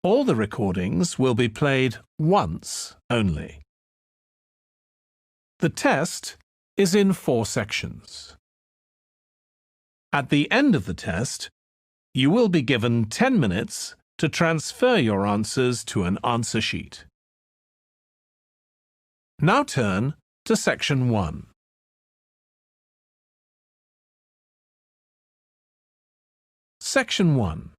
All the recordings will be played once only. The test is in 4 sections. At the end of the test, you will be given 10 minutes to transfer your answers to an answer sheet. Now turn to Section 1. Section 1.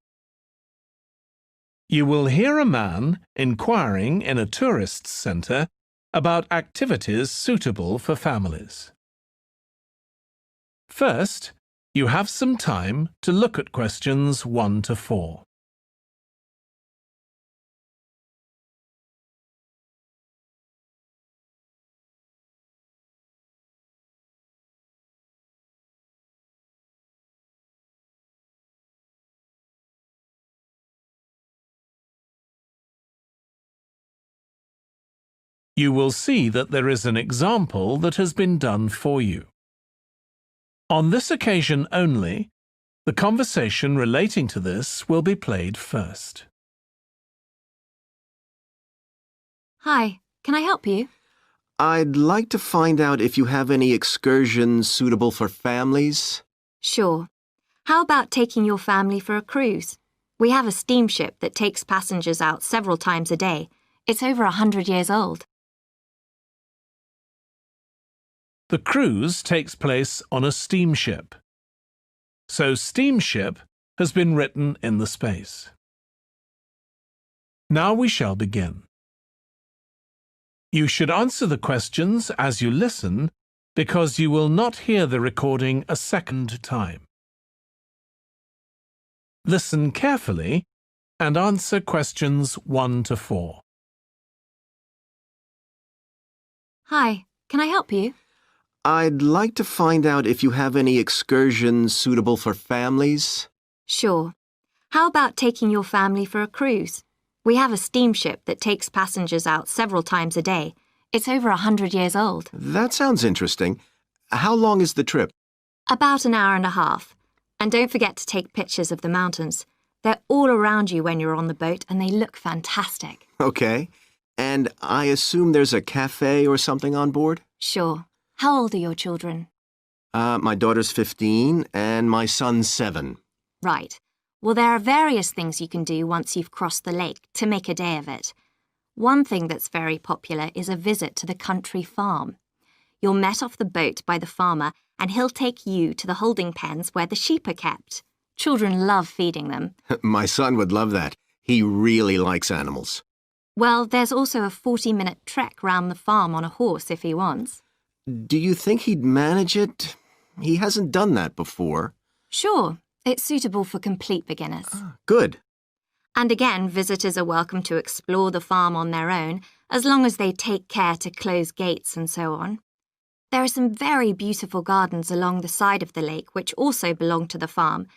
You will hear a man inquiring in a tourist centre about activities suitable for families. First, you have some time to look at questions 1 to 4. You will see that there is an example that has been done for you. On this occasion only, the conversation relating to this will be played first. Hi, can I help you? I'd like to find out if you have any excursions suitable for families. Sure. How about taking your family for a cruise? We have a steamship that takes passengers out several times a day. It's over 100 years old. The cruise takes place on a steamship. So steamship has been written in the space. Now we shall begin. You should answer the questions as you listen because you will not hear the recording a second time. Listen carefully and answer questions 1 to 4. Hi, can I help you? I'd like to find out if you have any excursions suitable for families. Sure. How about taking your family for a cruise? We have a steamship that takes passengers out several times a day. It's over 100 years old. That sounds interesting. How long is the trip? About an hour and a half. And don't forget to take pictures of the mountains. They're all around you when you're on the boat and they look fantastic. Okay. And I assume there's a cafe or something on board? Sure. How old are your children? My daughter's 15 and my son's 7. Right. Well, there are various things you can do once you've crossed the lake to make a day of it. One thing that's very popular is a visit to the country farm. You're met off the boat by the farmer and he'll take you to the holding pens where the sheep are kept. Children love feeding them. My son would love that. He really likes animals. Well, there's also a 40-minute trek round the farm on a horse if he wants. Do you think he'd manage it? He hasn't done that before. Sure. It's suitable for complete beginners. Good. And again, visitors are welcome to explore the farm on their own, as long as they take care to close gates and so on. There are some very beautiful gardens along the side of the lake which also belong to the farm.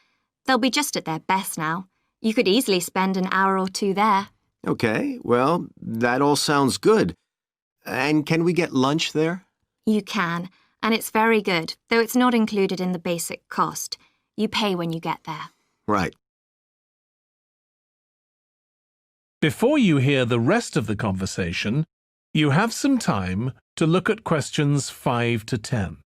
They'll be just at their best now. You could easily spend an hour or 2 there. Okay, well, that all sounds good. And can we get lunch there? You can, and it's very good, though it's not included in the basic cost. You pay when you get there. Right. Before you hear the rest of the conversation, you have some time to look at questions 5 to 10.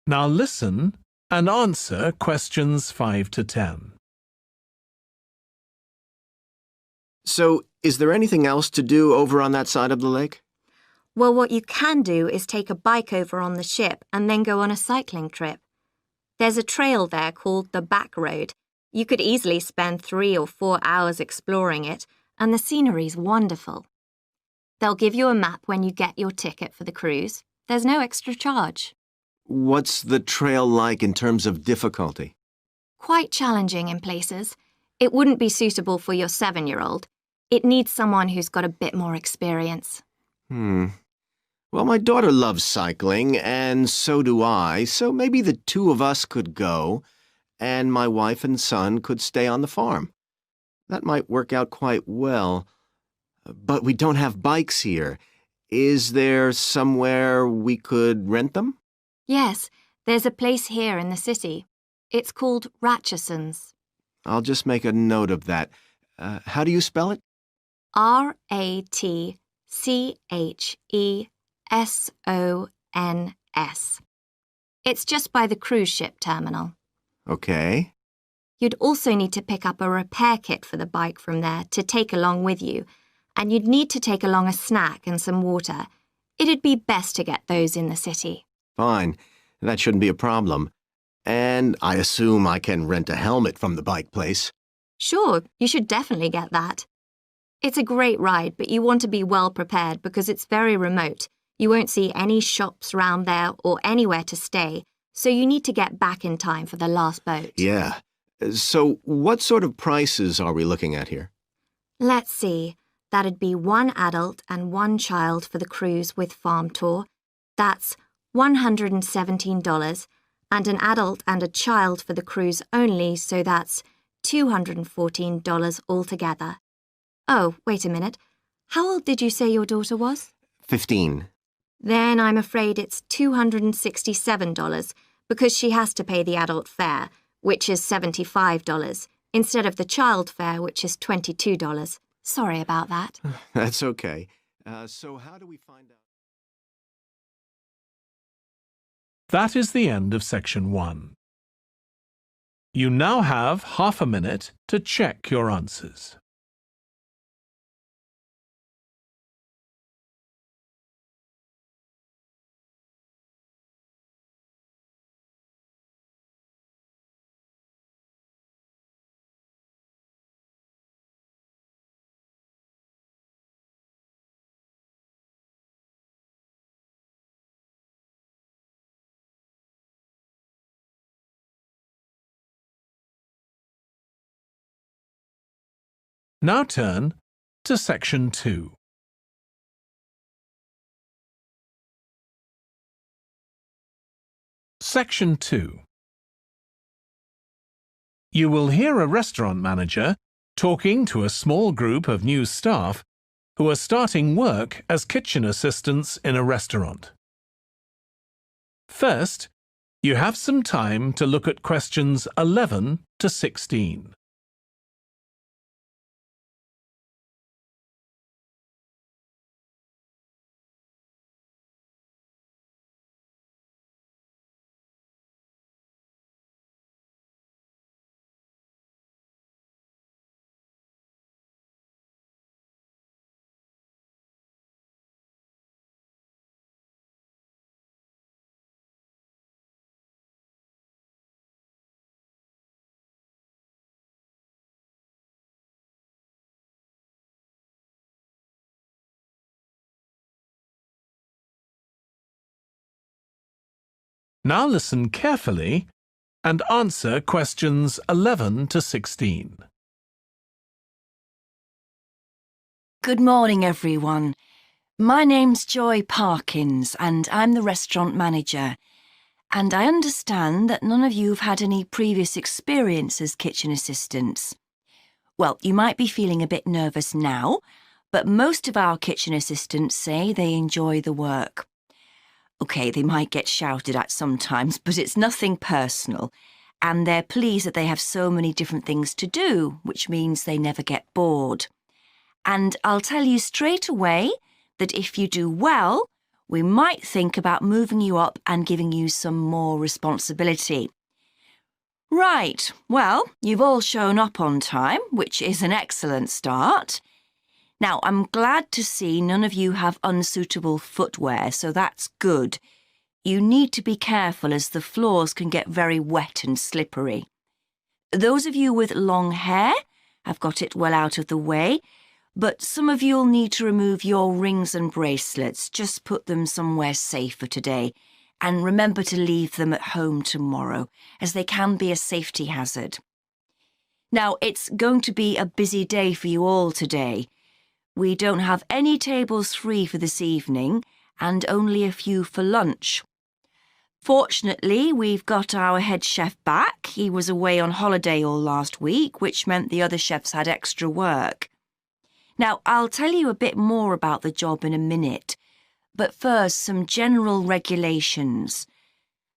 Now listen and answer questions 5 to 10. So, is there anything else to do over on that side of the lake? Well, what you can do is take a bike over on the ship and then go on a cycling trip. There's a trail there called the Back Road. You could easily spend 3 or 4 hours exploring it, and the scenery's wonderful. They'll give you a map when you get your ticket for the cruise. There's no extra charge. What's the trail like in terms of difficulty? Quite challenging in places. It wouldn't be suitable for your 7-year-old. It needs someone who's got a bit more experience. Well, my daughter loves cycling, and so do I, so maybe the two of us could go, and my wife and son could stay on the farm. That might work out quite well. But we don't have bikes here. Is there somewhere we could rent them? Yes, there's a place here in the city. It's called Ratcheson's. I'll just make a note of that. How do you spell it? Ratchesons. It's just by the cruise ship terminal. Okay. You'd also need to pick up a repair kit for the bike from there to take along with you, and you'd need to take along a snack and some water. It'd be best to get those in the city. Fine. That shouldn't be a problem. And I assume I can rent a helmet from the bike place. Sure, you should definitely get that. It's a great ride, but you want to be well prepared because it's very remote. You won't see any shops round there or anywhere to stay, so you need to get back in time for the last boat. Yeah. So what sort of prices are we looking at here? Let's see. That'd be one adult and one child for the cruise with farm tour. That's $117, and an adult and a child for the cruise only, so that's $214 altogether. Oh, wait a minute. How old did you say your daughter was? 15. Then I'm afraid it's $267 because she has to pay the adult fare, which is $75, instead of the child fare, which is $22. Sorry about that. That's okay. So how do we find out? That is the end of section 1. You now have half a minute to check your answers. Now turn to section 2. Section 2. You will hear a restaurant manager talking to a small group of new staff who are starting work as kitchen assistants in a restaurant. First, you have some time to look at questions 11 to 16. Now listen carefully and answer questions 11 to 16. Good morning, everyone. My name's Joy Parkins, and I'm the restaurant manager. And I understand that none of you have had any previous experience as kitchen assistants. Well, you might be feeling a bit nervous now, but most of our kitchen assistants say they enjoy the work. OK, they might get shouted at sometimes, but it's nothing personal. And they're pleased that they have so many different things to do, which means they never get bored. And I'll tell you straight away that if you do well, we might think about moving you up and giving you some more responsibility. Right, well, you've all shown up on time, which is an excellent start. Now, I'm glad to see none of you have unsuitable footwear, so that's good. You need to be careful as the floors can get very wet and slippery. Those of you with long hair have got it well out of the way, but some of you'll need to remove your rings and bracelets. Just put them somewhere safer today, and remember to leave them at home tomorrow, as they can be a safety hazard. Now, it's going to be a busy day for you all today. We don't have any tables free for this evening and only a few for lunch. Fortunately, we've got our head chef back. He was away on holiday all last week, which meant the other chefs had extra work. Now, I'll tell you a bit more about the job in a minute, but first, some general regulations.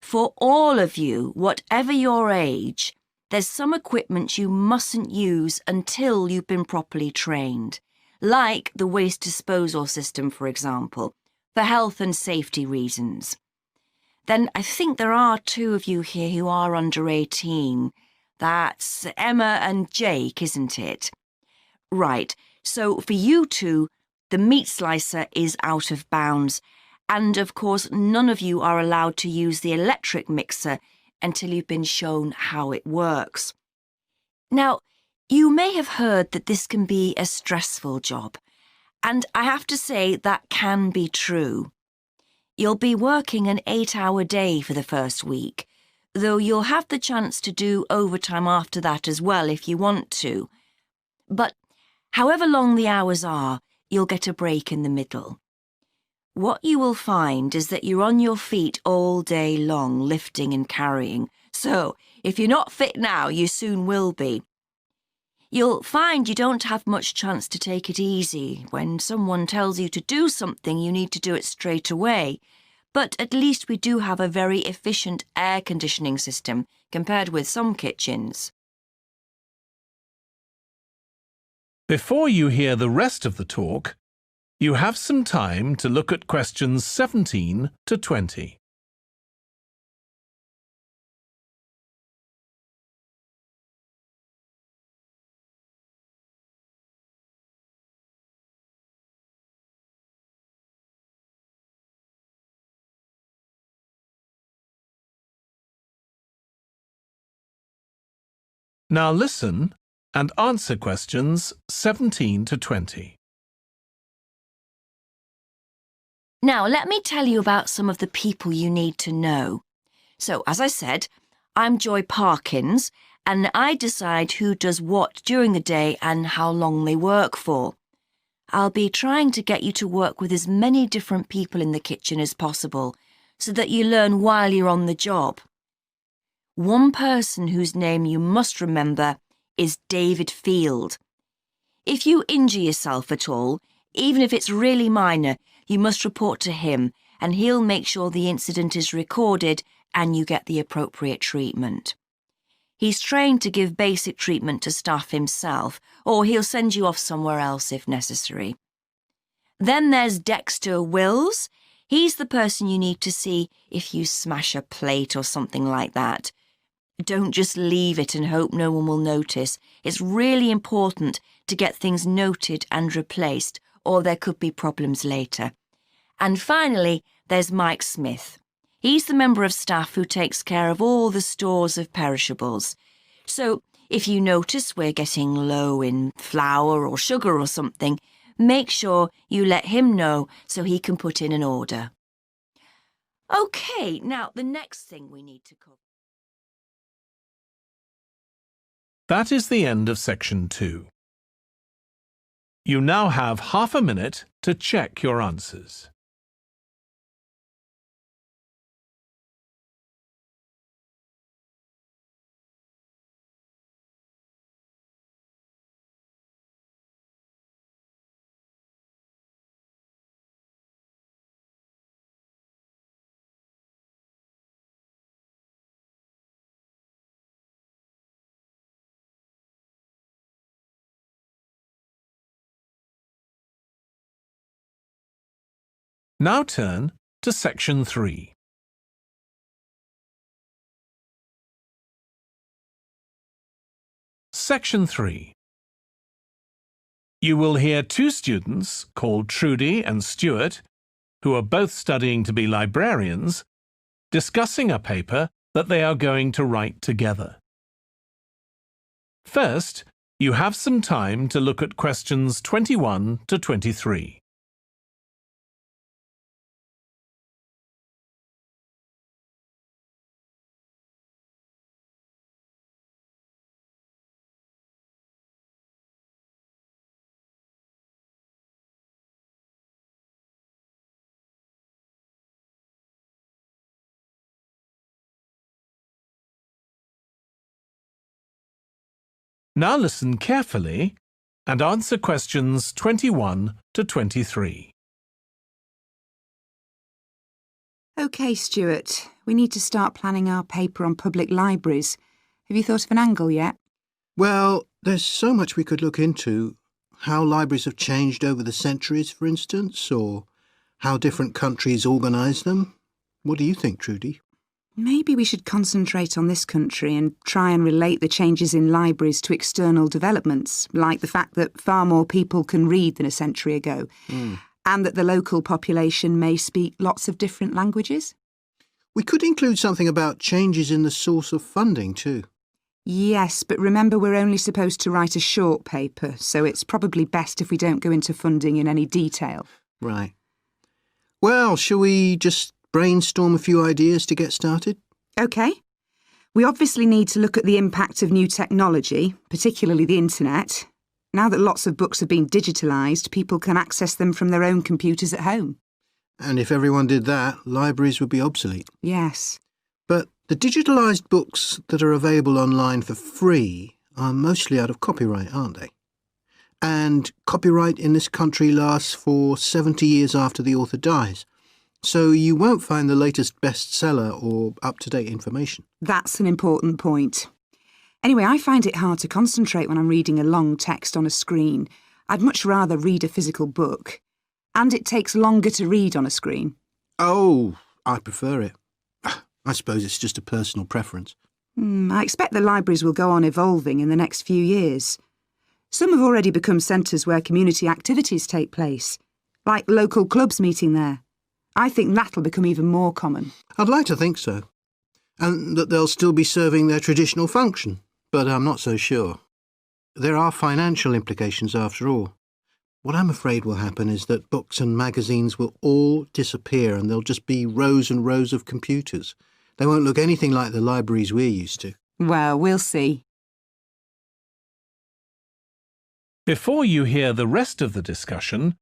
For all of you, whatever your age, there's some equipment you mustn't use until you've been properly trained, like the waste disposal system, for example, for health and safety reasons. Then I think there are 2 of you here who are under 18. That's Emma and Jake, isn't it? Right, so for you 2, the meat slicer is out of bounds. And of course, none of you are allowed to use the electric mixer until you've been shown how it works. Now, you may have heard that this can be a stressful job, and I have to say that can be true. You'll be working an 8-hour day for the first week, though you'll have the chance to do overtime after that as well if you want to. But however long the hours are, you'll get a break in the middle. What you will find is that you're on your feet all day long, lifting and carrying. So, if you're not fit now, you soon will be. You'll find you don't have much chance to take it easy. When someone tells you to do something, you need to do it straight away. But at least we do have a very efficient air conditioning system compared with some kitchens. Before you hear the rest of the talk, you have some time to look at questions 17 to 20. Now listen and answer questions 17 to 20. Now, let me tell you about some of the people you need to know. So, as I said, I'm Joy Parkins, and I decide who does what during the day and how long they work for. I'll be trying to get you to work with as many different people in the kitchen as possible, so that you learn while you're on the job. One person whose name you must remember is David Field. If you injure yourself at all, even if it's really minor, you must report to him, and he'll make sure the incident is recorded and you get the appropriate treatment. He's trained to give basic treatment to staff himself, or he'll send you off somewhere else if necessary. Then there's Dexter Wills. He's the person you need to see if you smash a plate or something like that. Don't just leave it and hope no one will notice. It's really important to get things noted and replaced, or there could be problems later. And finally, there's Mike Smith. He's the member of staff who takes care of all the stores of perishables. So, if you notice we're getting low in flour or sugar or something, make sure you let him know so he can put in an order. OK, now the next thing we need to cover. That is the end of section 2. You now have half a minute to check your answers. Now turn to section 3. Section 3. You will hear 2 students called Trudy and Stuart, who are both studying to be librarians, discussing a paper that they are going to write together. First, you have some time to look at questions 21 to 23. Now listen carefully and answer questions 21 to 23. OK, Stuart, we need to start planning our paper on public libraries. Have you thought of an angle yet? Well, there's so much we could look into. How libraries have changed over the centuries, for instance, or how different countries organise them. What do you think, Trudy? Maybe we should concentrate on this country and try and relate the changes in libraries to external developments, like the fact that far more people can read than a century ago, and that the local population may speak lots of different languages. We could include something about changes in the source of funding too. Yes, but remember we're only supposed to write a short paper, so it's probably best if we don't go into funding in any detail. Right. Well, shall we just brainstorm a few ideas to get started? OK. We obviously need to look at the impact of new technology, particularly the internet. Now that lots of books have been digitalised, people can access them from their own computers at home. And if everyone did that, libraries would be obsolete. Yes. But the digitalised books that are available online for free are mostly out of copyright, aren't they? And copyright in this country lasts for 70 years after the author dies. So you won't find the latest bestseller or up-to-date information. That's an important point. Anyway, I find it hard to concentrate when I'm reading a long text on a screen. I'd much rather read a physical book. And it takes longer to read on a screen. Oh, I prefer it. I suppose it's just a personal preference. I expect the libraries will go on evolving in the next few years. Some have already become centres where community activities take place, like local clubs meeting there. I think that'll become even more common. I'd like to think so. And that they'll still be serving their traditional function, but I'm not so sure. There are financial implications after all. What I'm afraid will happen is that books and magazines will all disappear and there'll just be rows and rows of computers. They won't look anything like the libraries we're used to. Well, we'll see. Before you hear the rest of the discussion,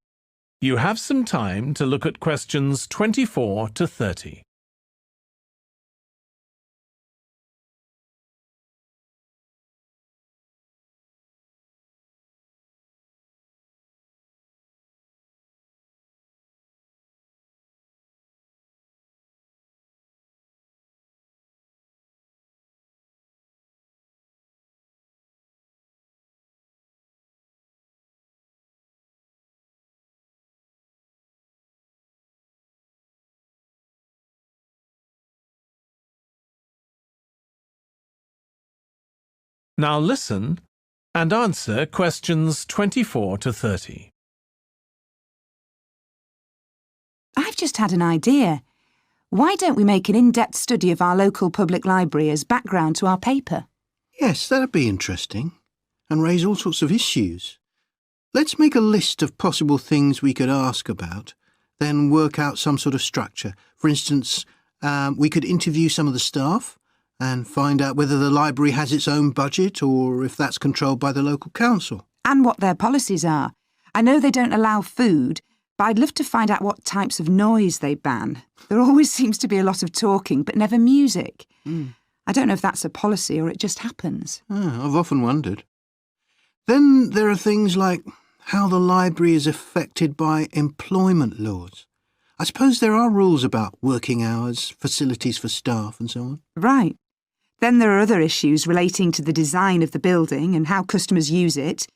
you have some time to look at questions 24 to 30. Now listen and answer questions 24 to 30. I've just had an idea. Why don't we make an in-depth study of our local public library as background to our paper? Yes, that'd be interesting. And raise all sorts of issues. Let's make a list of possible things we could ask about, then work out some sort of structure. For instance, we could interview some of the staff and find out whether the library has its own budget or if that's controlled by the local council. And what their policies are. I know they don't allow food, but I'd love to find out what types of noise they ban. There always seems to be a lot of talking, but never music. I don't know if that's a policy or it just happens. I've often wondered. Then there are things like how the library is affected by employment laws. I suppose there are rules about working hours, facilities for staff and so on. Right. Then there are other issues relating to the design of the building and how customers use it.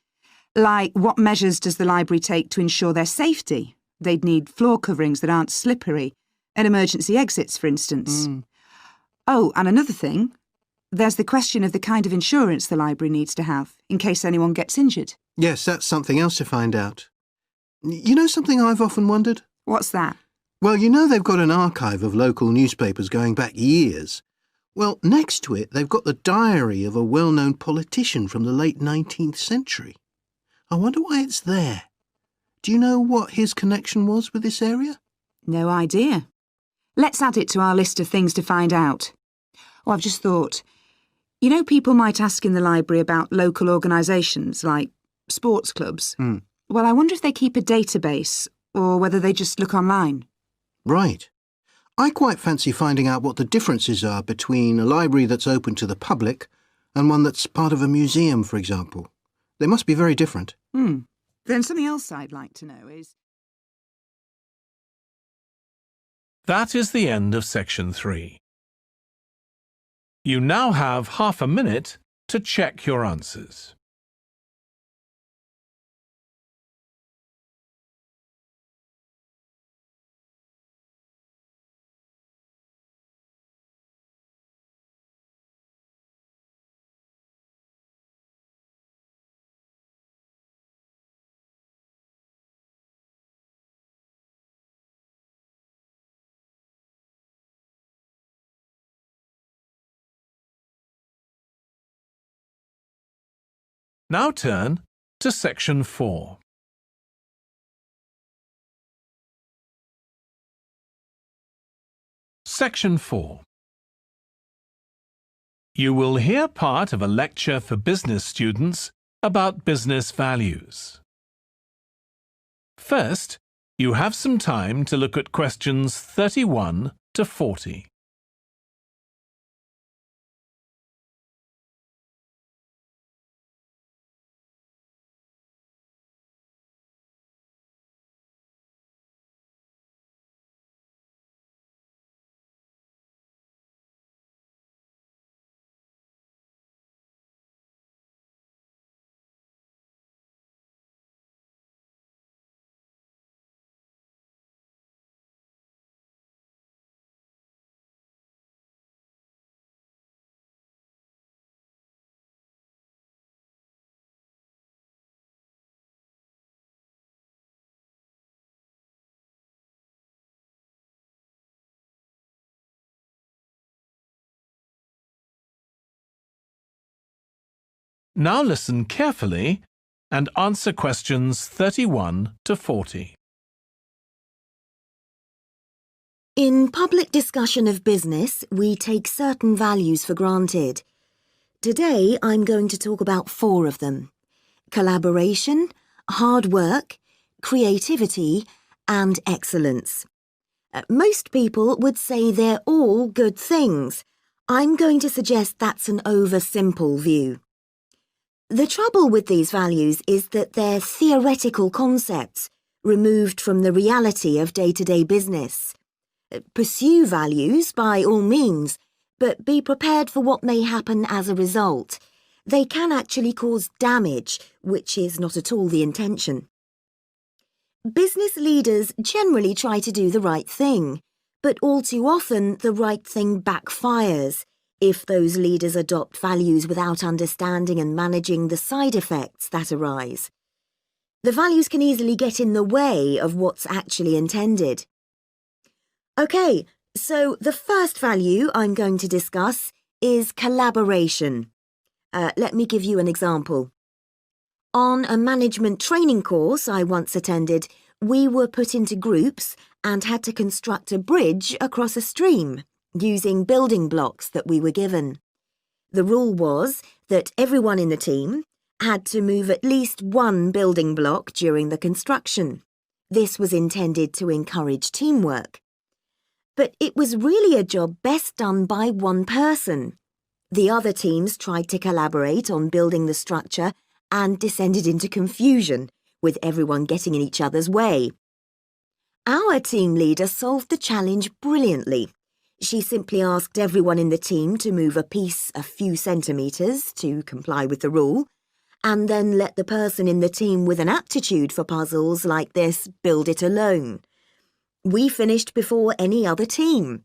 Like, what measures does the library take to ensure their safety? They'd need floor coverings that aren't slippery, and emergency exits, for instance. Oh, and another thing, there's the question of the kind of insurance the library needs to have, in case anyone gets injured. Yes, that's something else to find out. You know something I've often wondered? What's that? Well, you know they've got an archive of local newspapers going back years. Well, next to it, they've got the diary of a well-known politician from the late 19th century. I wonder why it's there. Do you know what his connection was with this area? No idea. Let's add it to our list of things to find out. Oh, I've just thought. You know, people might ask in the library about local organisations, like sports clubs. Well, I wonder if they keep a database, or whether they just look online. Right. I quite fancy finding out what the differences are between a library that's open to the public and one that's part of a museum, for example? They must be very different. Then something else I'd like to know is... That is the end of section 3. You now have half a minute to check your answers. Now turn to section 4. Section 4. You will hear part of a lecture for business students about business values. First, you have some time to look at questions 31 to 40. Now listen carefully and answer questions 31 to 40. In public discussion of business, we take certain values for granted. Today, I'm going to talk about 4 of them: collaboration, hard work, creativity, and excellence. Most people would say they're all good things. I'm going to suggest that's an oversimple view. The trouble with these values is that they're theoretical concepts, removed from the reality of day-to-day business. Pursue values by all means, but be prepared for what may happen as a result. They can actually cause damage, which is not at all the intention. Business leaders generally try to do the right thing, but all too often the right thing backfires if those leaders adopt values without understanding and managing the side effects that arise. The values can easily get in the way of what's actually intended. Okay, so the first value I'm going to discuss is collaboration. Let me give you an example. On a management training course I once attended, we were put into groups and had to construct a bridge across a stream, using building blocks that we were given. The rule was that everyone in the team had to move at least one building block during the construction. This was intended to encourage teamwork. But it was really a job best done by one person. The other teams tried to collaborate on building the structure and descended into confusion, with everyone getting in each other's way. Our team leader solved the challenge brilliantly. She simply asked everyone in the team to move a piece a few centimetres to comply with the rule, and then let the person in the team with an aptitude for puzzles like this build it alone. We finished before any other team.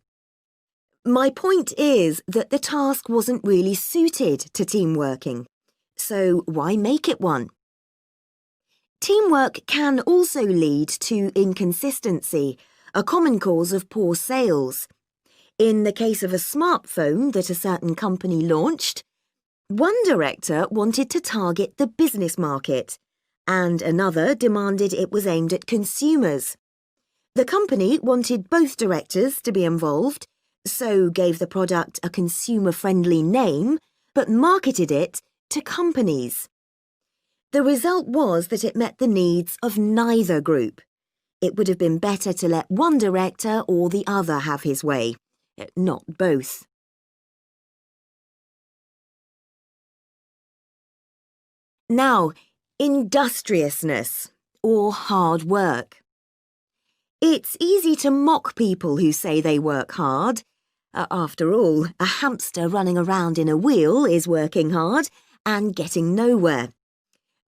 My point is that the task wasn't really suited to team working, so why make it one? Teamwork can also lead to inconsistency, a common cause of poor sales. In the case of a smartphone that a certain company launched, one director wanted to target the business market, and another demanded it was aimed at consumers. The company wanted both directors to be involved, so gave the product a consumer-friendly name, but marketed it to companies. The result was that it met the needs of neither group. It would have been better to let one director or the other have his way, not both. Now, industriousness, or hard work. It's easy to mock people who say they work hard. After all, a hamster running around in a wheel is working hard and getting nowhere.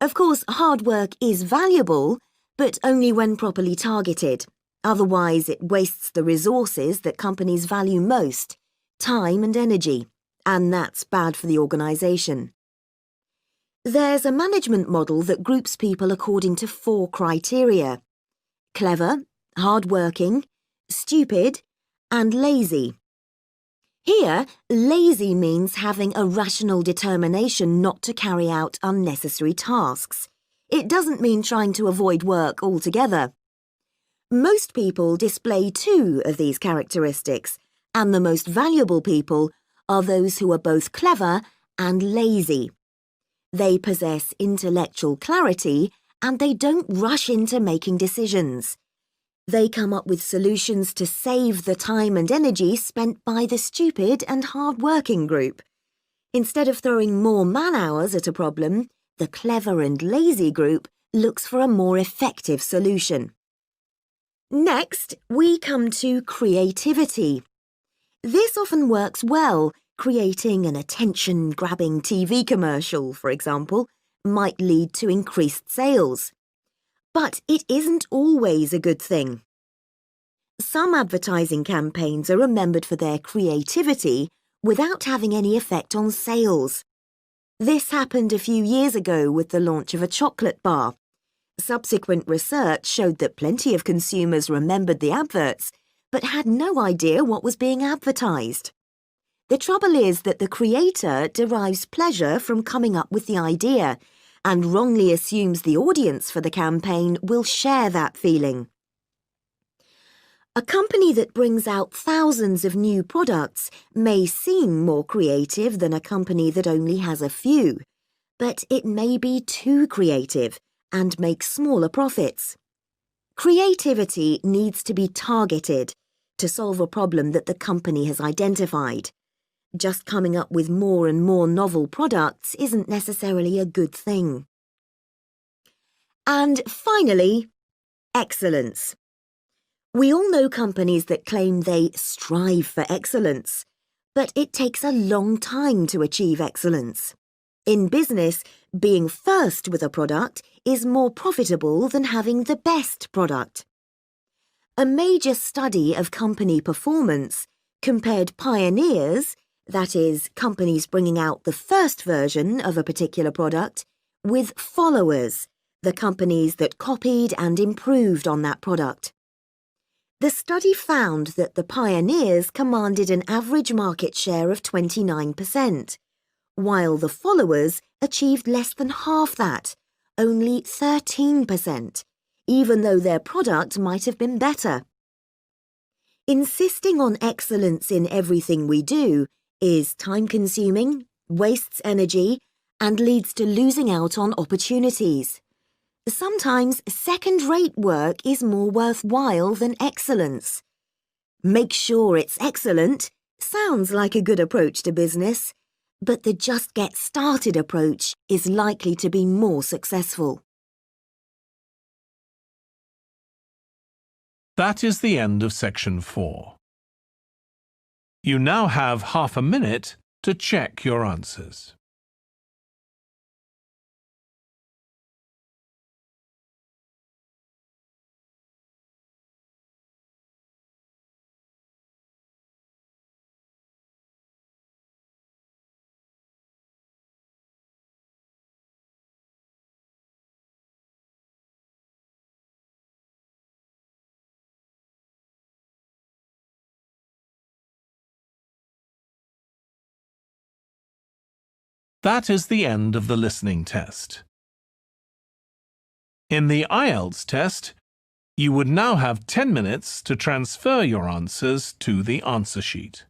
Of course, hard work is valuable, but only when properly targeted. Otherwise, it wastes the resources that companies value most, time and energy, and that's bad for the organisation. There's a management model that groups people according to 4 criteria: clever, hard-working, stupid, and lazy. Here, lazy means having a rational determination not to carry out unnecessary tasks. It doesn't mean trying to avoid work altogether. Most people display 2 of these characteristics, and the most valuable people are those who are both clever and lazy. They possess intellectual clarity and they don't rush into making decisions. They come up with solutions to save the time and energy spent by the stupid and hard-working group. Instead of throwing more man-hours at a problem, the clever and lazy group looks for a more effective solution. Next, we come to creativity. This often works well. Creating an attention-grabbing TV commercial, for example, might lead to increased sales. But it isn't always a good thing. Some advertising campaigns are remembered for their creativity without having any effect on sales. This happened a few years ago with the launch of a chocolate bar. Subsequent research showed that plenty of consumers remembered the adverts, but had no idea what was being advertised. The trouble is that the creator derives pleasure from coming up with the idea and wrongly assumes the audience for the campaign will share that feeling. A company that brings out thousands of new products may seem more creative than a company that only has a few, but it may be too creative and make smaller profits. Creativity needs to be targeted to solve a problem that the company has identified. Just coming up with more and more novel products isn't necessarily a good thing. And finally, excellence. We all know companies that claim they strive for excellence, but it takes a long time to achieve excellence. In business, being first with a product is more profitable than having the best product. A major study of company performance compared pioneers, that is, companies bringing out the first version of a particular product, with followers, the companies that copied and improved on that product. The study found that the pioneers commanded an average market share of 29%, while the followers achieved less than half that, only 13%, even though their product might have been better. Insisting on excellence in everything we do is time-consuming, wastes energy, and leads to losing out on opportunities. Sometimes second-rate work is more worthwhile than excellence. Make sure it's excellent sounds like a good approach to business, but the just get started approach is likely to be more successful. That is the end of section 4. You now have half a minute to check your answers. That is the end of the listening test. In the Ielts test, you would now have 10 minutes to transfer your answers to the answer sheet.